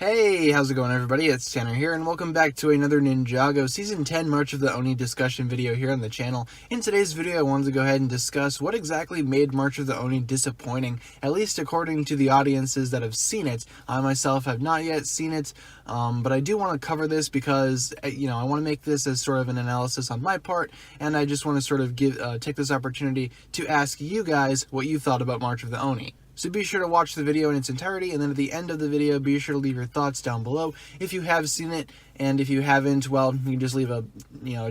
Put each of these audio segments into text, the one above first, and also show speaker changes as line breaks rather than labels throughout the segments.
Hey, how's it going everybody? It's Tanner here, and welcome back to another Ninjago Season 10 March of the Oni discussion video here on the channel. In today's video, I wanted to go ahead and discuss what exactly made March of the Oni disappointing, at least according to the audiences that have seen it. I myself have not yet seen it, but I do want to cover this because, I want to make this as sort of an analysis on my part, and I just want to sort of take this opportunity to ask you guys what you thought about March of the Oni. So be sure to watch the video in its entirety, and then at the end of the video, be sure to leave your thoughts down below if you have seen it, and if you haven't, well, you can just leave a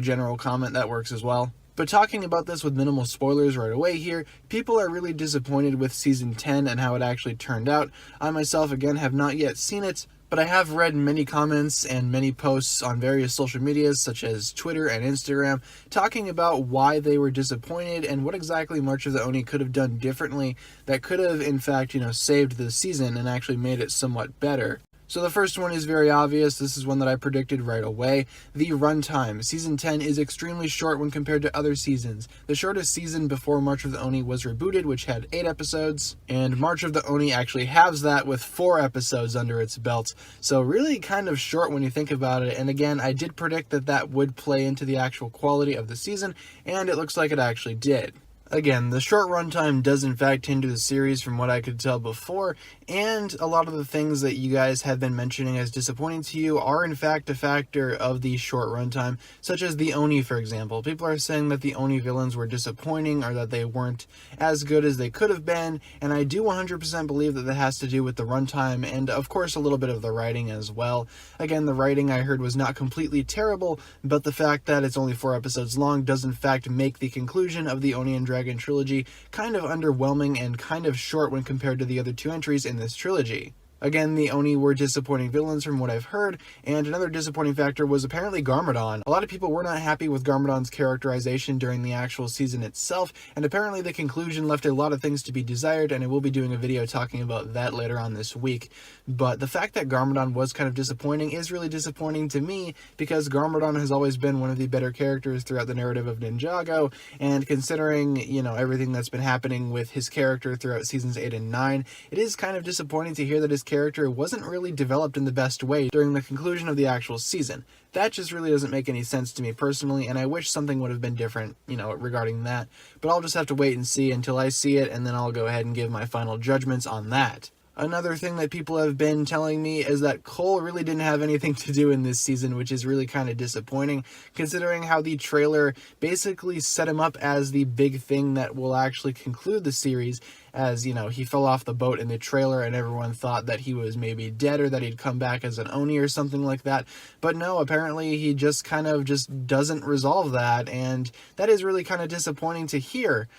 general comment. That works as well. But talking about this with minimal spoilers right away here, people are really disappointed with Season 10 and how it actually turned out. I myself, again, have not yet seen it, but I have read many comments and many posts on various social medias such as Twitter and Instagram talking about why they were disappointed and what exactly March of the Oni could have done differently that could have, in fact, saved the season and actually made it somewhat better. So the first one is very obvious. This is one that I predicted right away. The runtime. Season 10 is extremely short when compared to other seasons. The shortest season before March of the Oni was rebooted, which had 8 episodes, and March of the Oni actually halves that with 4 episodes under its belt. So really kind of short when you think about it, and again, I did predict that that would play into the actual quality of the season, and it looks like it actually did. Again, the short runtime does in fact hinder the series from what I could tell before, and a lot of the things that you guys have been mentioning as disappointing to you are in fact a factor of the short runtime, such as the Oni, for example. People are saying that the Oni villains were disappointing or that they weren't as good as they could have been, and I do 100% believe that that has to do with the runtime and of course a little bit of the writing as well. Again, the writing I heard was not completely terrible, but the fact that it's only 4 episodes long does in fact make the conclusion of the Oni and Dragon trilogy kind of underwhelming and kind of short when compared to the other 2 entries in this trilogy. Again, the Oni were disappointing villains from what I've heard, and another disappointing factor was apparently Garmadon. A lot of people were not happy with Garmadon's characterization during the actual season itself, and apparently the conclusion left a lot of things to be desired, and I will be doing a video talking about that later on this week. But the fact that Garmadon was kind of disappointing is really disappointing to me, because Garmadon has always been one of the better characters throughout the narrative of Ninjago, and considering, everything that's been happening with his character throughout seasons 8 and 9, it is kind of disappointing to hear that his character wasn't really developed in the best way during the conclusion of the actual season. That just really doesn't make any sense to me personally, and I wish something would have been different, regarding that. But I'll just have to wait and see until I see it, and then I'll go ahead and give my final judgments on that. Another thing that people have been telling me is that Cole really didn't have anything to do in this season, which is really kind of disappointing, considering how the trailer basically set him up as the big thing that will actually conclude the series, as, he fell off the boat in the trailer and everyone thought that he was maybe dead or that he'd come back as an Oni or something like that. But no, apparently he just kind of just doesn't resolve that, and that is really kind of disappointing to hear.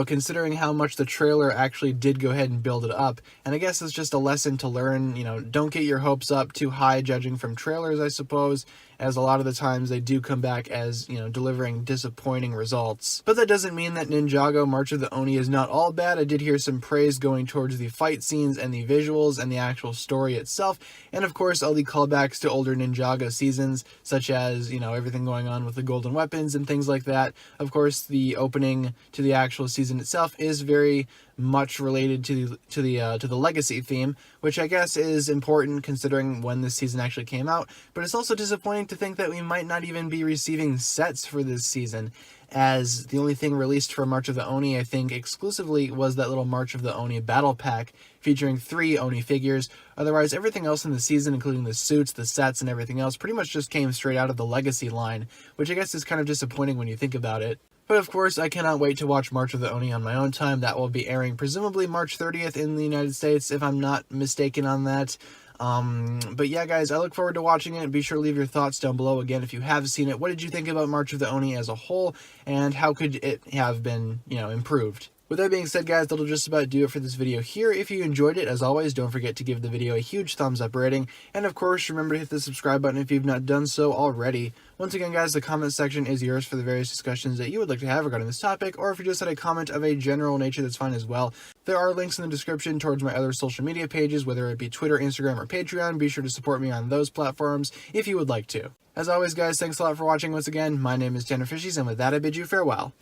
Considering how much the trailer actually did go ahead and build it up. And I guess it's just a lesson to learn, don't get your hopes up too high judging from trailers, I suppose, as a lot of the times they do come back as, delivering disappointing results. But that doesn't mean that Ninjago March of the Oni is not all bad. I did hear some praise going towards the fight scenes and the visuals and the actual story itself, and of course all the callbacks to older Ninjago seasons, such as, everything going on with the golden weapons and things like that. Of course, the opening to the actual season itself is very much related to the legacy theme, which I guess is important considering when this season actually came out. But it's also disappointing to think that we might not even be receiving sets for this season, as the only thing released for March of the Oni, I think, exclusively was that little March of the Oni battle pack featuring 3 Oni figures. Otherwise, everything else in the season, including the suits, the sets, and everything else, pretty much just came straight out of the legacy line, which I guess is kind of disappointing when you think about it. But of course, I cannot wait to watch March of the Oni on my own time. That will be airing presumably March 30th in the United States, if I'm not mistaken on that. But yeah, guys, I look forward to watching it. Be sure to leave your thoughts down below. Again, if you have seen it, what did you think about March of the Oni as a whole, and how could it have been, improved? With that being said, guys, that'll just about do it for this video here. If you enjoyed it, as always, don't forget to give the video a huge thumbs up rating, and of course, remember to hit the subscribe button if you've not done so already. Once again, guys, the comment section is yours for the various discussions that you would like to have regarding this topic, or if you just had a comment of a general nature, that's fine as well. There are links in the description towards my other social media pages, whether it be Twitter, Instagram, or Patreon. Be sure to support me on those platforms if you would like to. As always, guys, thanks a lot for watching once again. My name is TannerFishies, and with that, I bid you farewell.